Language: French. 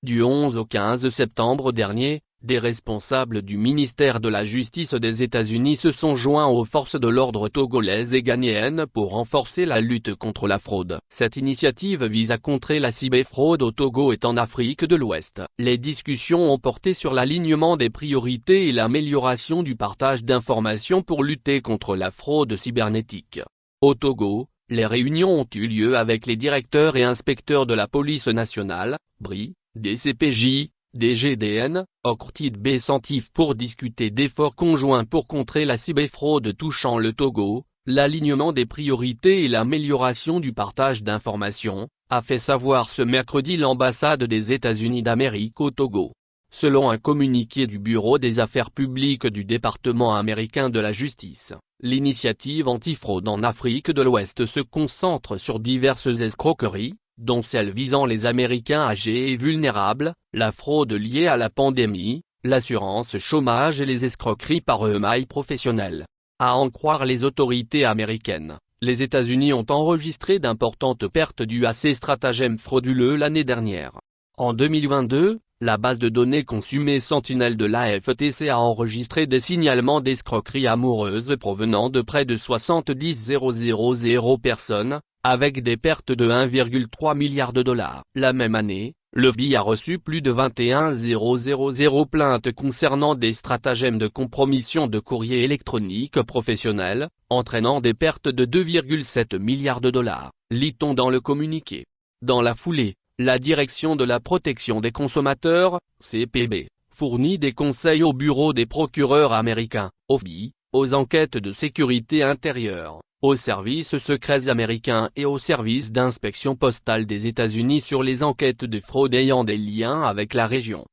Du 11 au 15 septembre dernier, des responsables du ministère de la Justice des États-Unis se sont joints aux forces de l'ordre togolaises et ghanéennes pour renforcer la lutte contre la fraude. Cette initiative vise à contrer la cyberfraude au Togo et en Afrique de l'Ouest. Les discussions ont porté sur l'alignement des priorités et l'amélioration du partage d'informations pour lutter contre la fraude cybernétique. Au Togo, les réunions ont eu lieu avec les directeurs et inspecteurs de la police nationale, BRI, DCPJ, DGDN, OCRTID Sentif pour discuter d'efforts conjoints pour contrer la cyberfraude touchant le Togo, l'alignement des priorités et l'amélioration du partage d'informations, a fait savoir ce mercredi l'ambassade des États-Unis d'Amérique au Togo. Selon un communiqué du Bureau des Affaires publiques du département américain de la justice, l'initiative antifraude en Afrique de l'Ouest se concentre sur diverses escroqueries, dont celles visant les Américains âgés et vulnérables, la fraude liée à la pandémie, l'assurance chômage et les escroqueries par email professionnel. À en croire les autorités américaines, les États-Unis ont enregistré d'importantes pertes dues à ces stratagèmes frauduleux l'année dernière. En 2022, la base de données Consumer Sentinel de l'AFTC a enregistré des signalements d'escroqueries amoureuses provenant de près de 70 000 personnes, avec des pertes de 1,3 milliard de dollars. La même année, le FBI a reçu plus de 21 000 plaintes concernant des stratagèmes de compromission de courrier électronique professionnel, entraînant des pertes de 2,7 milliards de dollars, lit-on dans le communiqué. Dans la foulée, la Direction de la protection des consommateurs, CPB, fournit des conseils au bureau des procureurs américains, au FBI, aux enquêtes de sécurité intérieure, aux services secrets américains et aux services d'inspection postale des États-Unis sur les enquêtes de fraude ayant des liens avec la région.